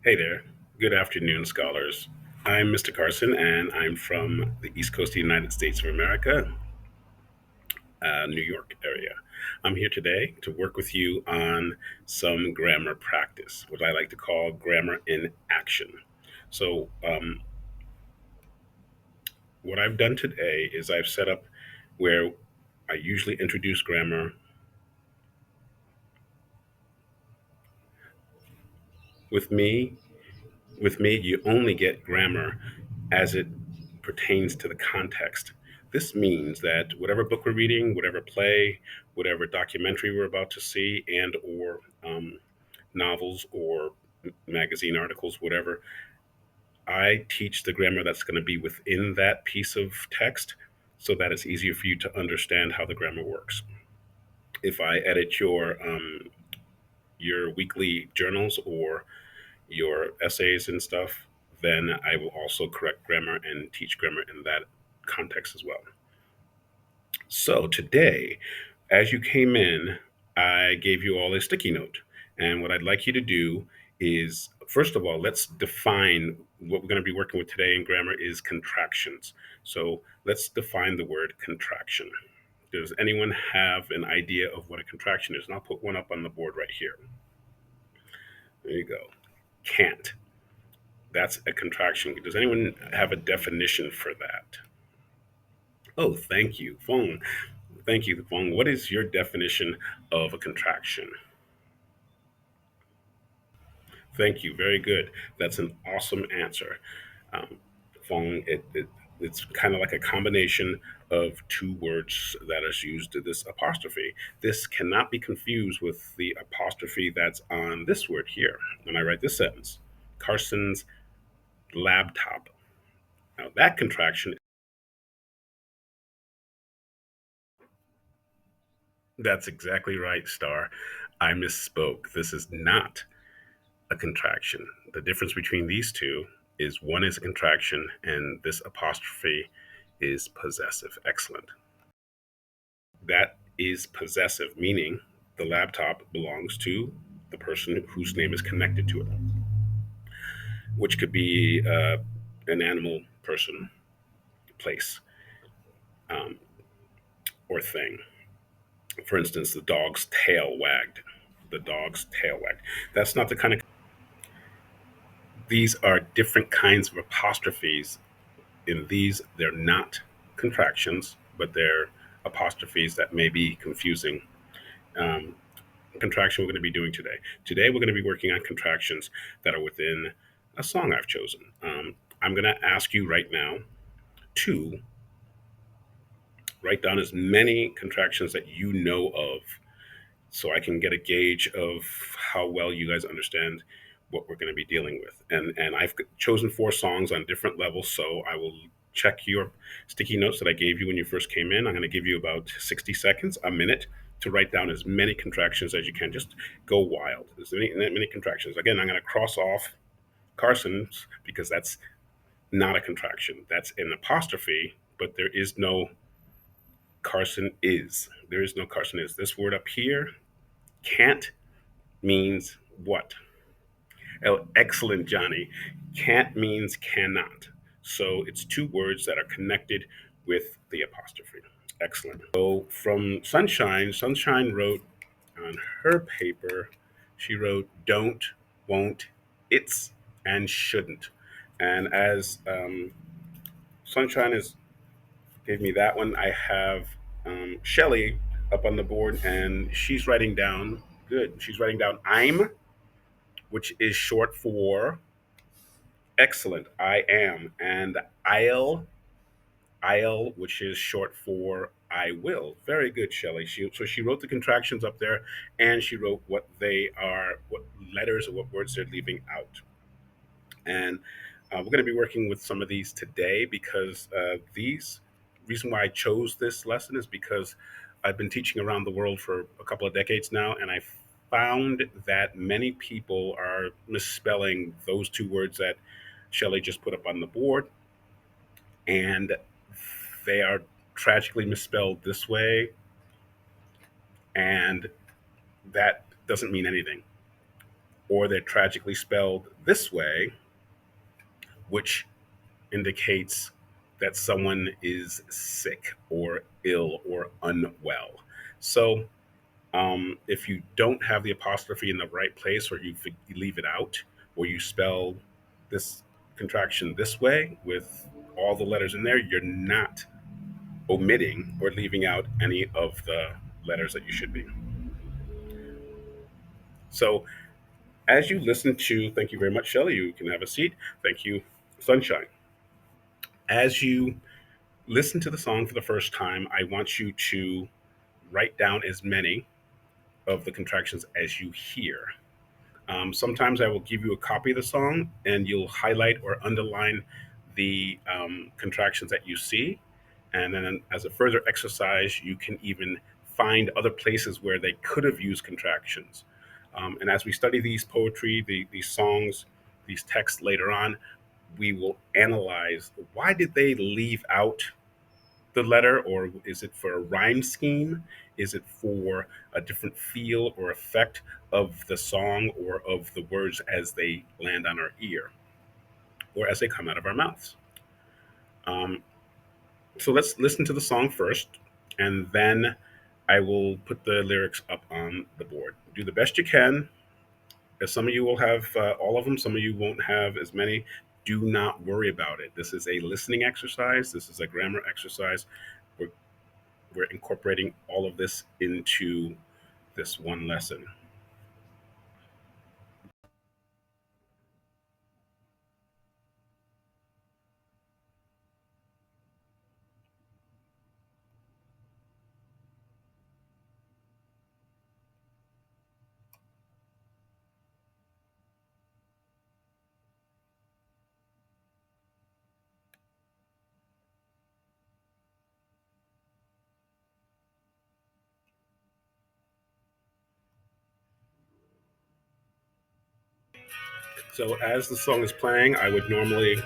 Hey there. Good afternoon, scholars. I'm Mr. Carson, and I'm from the East Coast of the United States of America, New York area. I'm here today to work with you on some grammar practice, what I like to call grammar in action. So, what I've done today is I've set up where I usually introduce grammar. With me, with me, you only get grammar as it pertains to the context. This means that whatever book we're reading, whatever play, whatever documentary we're about to see, and or novels or magazine articles, whatever, I teach the grammar that's going to be within that piece of text, so that it's easier for you to understand how the grammar works. If I edit your weekly journals or your essays and stuff, then I will also correct grammar and teach grammar in that context as well. So today, as you came in, I gave you all a sticky note. And what I'd like you to do is, first of all, let's define what we're going to be working with today in grammar is contractions. So let's define the word contraction. Does anyone have an idea of what a contraction is? And I'll put one up on the board right here. There you go. Can't. That's a contraction. Does anyone have a definition for that? Oh, thank you, Fong. Thank you, Fong. What is your definition of a contraction? Thank you. Very good. That's an awesome answer. Um, Fong, it's kind of like a combination of two words that is used to this apostrophe. This cannot be confused with the apostrophe that's on this word here when I write this sentence. Carson's laptop. Now, that contraction, that's exactly right, Star. I misspoke. This is not a contraction. The difference between these two is one is a contraction and this apostrophe is possessive. Excellent. That is possessive, meaning the laptop belongs to the person whose name is connected to it, which could be an animal, person, place, um, or thing. For instance, the dog's tail wagged. The dog's tail wagged. That's not the kind of. These are different kinds of apostrophes. In these, they're not contractions, but they're apostrophes that may be confusing. Um, Contraction we're going to be doing today. Today, we're going to be working on contractions that are within a song I've chosen. I'm going to ask you right now to write down as many contractions that you know of so I can get a gauge of how well you guys understand what we're going to be dealing with. And I've chosen four songs on different levels, so I will check your sticky notes that I gave you when you first came in. I'm going to give you about 60 seconds, a minute, to write down as many contractions as you can. Just go wild. There's many contractions. Again, I'm going to cross off Carson's because that's not a contraction. That's an apostrophe, but there is no Carson is. There is no Carson is. This word up here, can't, means what? Oh, excellent, Johnny. Can't means cannot. So it's two words that are connected with the apostrophe. Excellent. So from Sunshine, Sunshine wrote on her paper, she wrote don't, won't, it's, and shouldn't. And as Sunshine is gave me that one, I have Shelly up on the board, and she's writing down, good, she's writing down I'm, which is short for excellent, I am, and I'll, which is short for I will. Very good, Shelley. So she wrote the contractions up there, and she wrote what they are, what letters or what words they're leaving out. And we're going to be working with some of these today because these reason why I chose this lesson is because I've been teaching around the world for a couple of decades now, and I found that many people are misspelling those two words that Shelley just put up on the board, and they are tragically misspelled this way, and that doesn't mean anything. or they're tragically spelled this way, which indicates that someone is sick or ill or unwell. So if you don't have the apostrophe in the right place, or you leave it out, or you spell this contraction this way with all the letters in there, you're not omitting or leaving out any of the letters that you should be. So as you listen to, thank you very much, Shelley. You can have a seat. Thank you, Sunshine. As you listen to the song for the first time, I want you to write down as many of the contractions as you hear. Sometimes I will give you a copy of the song and you'll highlight or underline the contractions that you see. And then, as a further exercise, you can even find other places where they could have used contractions. And as we study these poetry, these songs, these texts later on, we will analyze why did they leave out the letter, or is it for a rhyme scheme? Is it for a different feel or effect of the song or of the words as they land on our ear or as they come out of our mouths? Um, so let's listen to the song first, and then I will put the lyrics up on the board. Do the best you can. As some of you will have all of them, some of you won't have as many. Do not worry about it. This is a listening exercise. This is a grammar exercise. We're we're incorporating all of this into this one lesson. So, as the song is playing, I would normally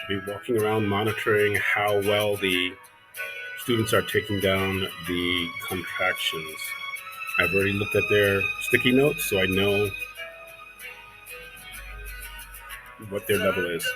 be walking around monitoring how well the students are taking down the contractions. I've already looked at their sticky notes, so I know what their level is.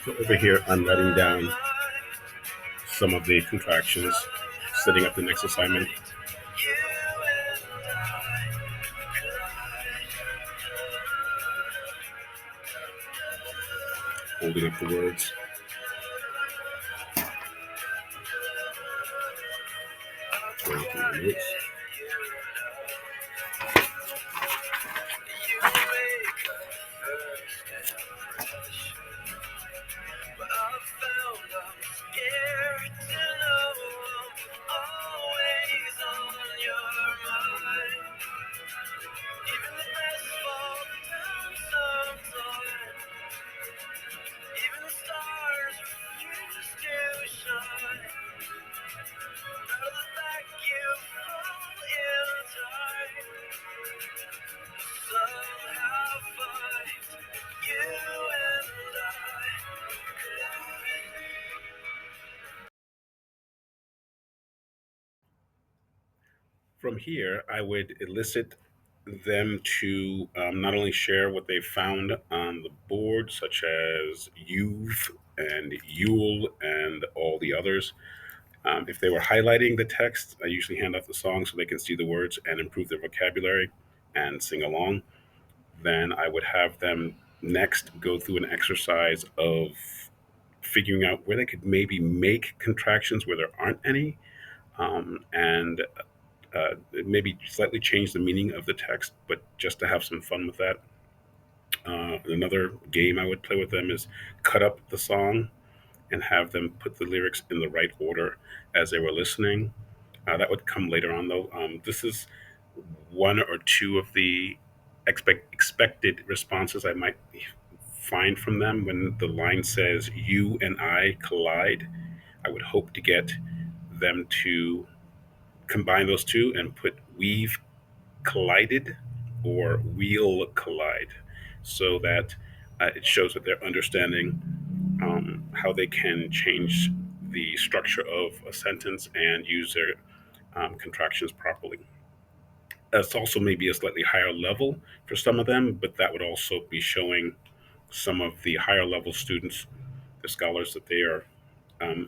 So over here, I'm writing down some of the contractions, setting up the next assignment, holding up the words. Going through the notes. From here, I would elicit them to not only share what they found on the board, such as you've and Yule and all the others. If they were highlighting the text, I usually hand out the song so they can see the words and improve their vocabulary and sing along. Then I would have them next go through an exercise of figuring out where they could maybe make contractions where there aren't any, and maybe slightly change the meaning of the text, but just to have some fun with that. Another game I would play with them is cut up the song and have them put the lyrics in the right order as they were listening. That would come later on, though. This is one or two of the expected responses I might find from them when the line says, "You and I collide." I would hope to get them to combine those two and put "we've collided" or "we'll collide," so that it shows that they're understanding how they can change the structure of a sentence and use their contractions properly. That's also maybe a slightly higher level for some of them, but that would also be showing some of the higher level students, the scholars, that they are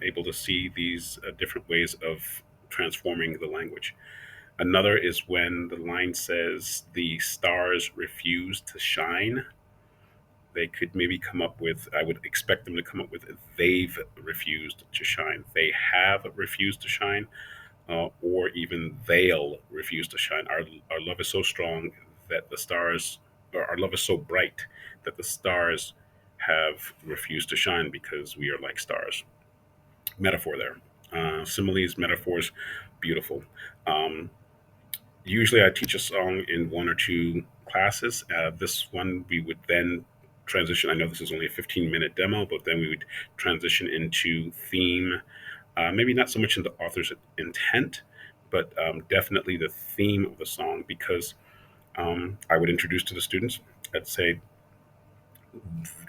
able to see these different ways of transforming the language. Another is when the line says the stars refuse to shine. They could maybe come up with, I would expect them to come up with, they've refused to shine, they have refused to shine, or even they'll refuse to shine. Our love is so strong that the stars, or our love is so bright that the stars have refused to shine because we are like stars. Metaphor there. Similes, metaphors, beautiful. Um, Usually I teach a song in one or two classes. This one we would then transition. I know this is only a 15-minute demo, but then we would transition into theme. Maybe not so much into author's intent, but definitely the theme of the song, because I would introduce to the students. I'd say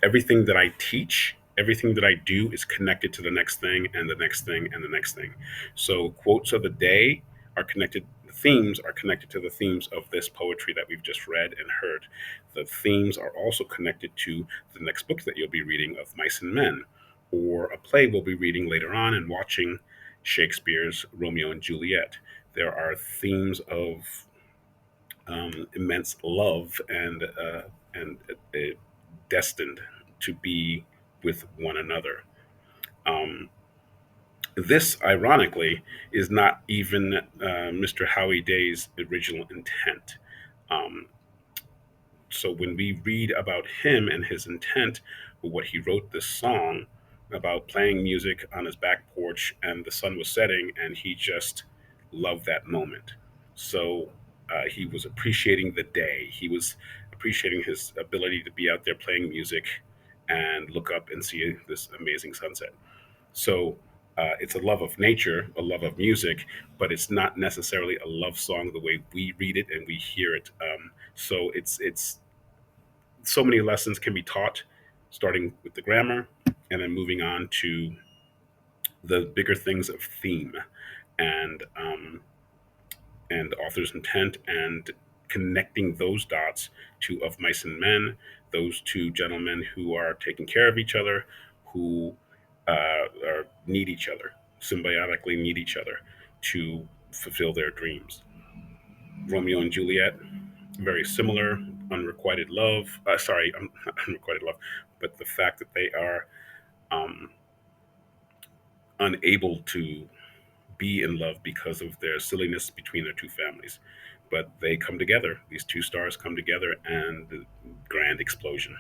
everything that I teach, everything that I do is connected to the next thing and the next thing and the next thing. So quotes of the day are connected. The themes are connected to the themes of this poetry that we've just read and heard. The themes are also connected to the next book that you'll be reading of Mice and Men, or a play we'll be reading later on and watching Shakespeare's Romeo and Juliet. There are themes of immense love and destined to be with one another. Um, this, ironically, is not even Mr. Howie Day's original intent. Um, so when we read about him and his intent, what he wrote this song about playing music on his back porch and the sun was setting and he just loved that moment. So he was appreciating the day. He was appreciating his ability to be out there playing music and look up and see this amazing sunset. So it's a love of nature, a love of music, but it's not necessarily a love song the way we read it and we hear it. So it's so many lessons can be taught, starting with the grammar and then moving on to the bigger things of theme and and author's intent, and connecting those dots to Of Mice and Men, those two gentlemen who are taking care of each other, who need each other, symbiotically need each other to fulfill their dreams. Romeo and Juliet, very similar, unrequited love. Sorry, not unrequited love, but the fact that they are um, unable to be in love because of their silliness between their two families. But they come together. These two stars come together, and the grand explosion.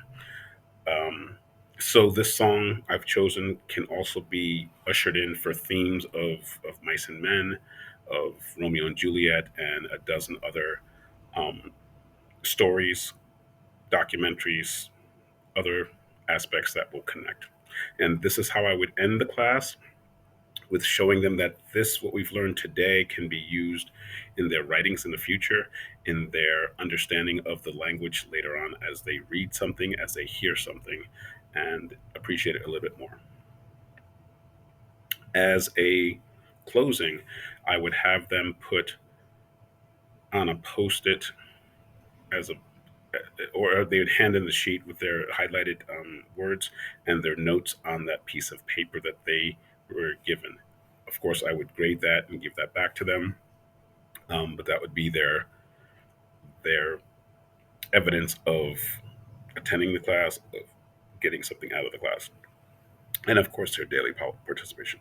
Um, so this song I've chosen can also be ushered in for themes of Mice and Men, of Romeo and Juliet, and a dozen other um, stories, documentaries, other aspects that will connect. And this is how I would end the class, with showing them that this, what we've learned today, can be used in their writings in the future, in their understanding of the language later on as they read something, as they hear something, and appreciate it a little bit more. As a closing, I would have them put on a post it as a or they would hand in the sheet with their highlighted words and their notes on that piece of paper that they were given. Of course, I would grade that and give that back to them, but that would be their evidence of attending the class, of getting something out of the class, and of course their daily participation.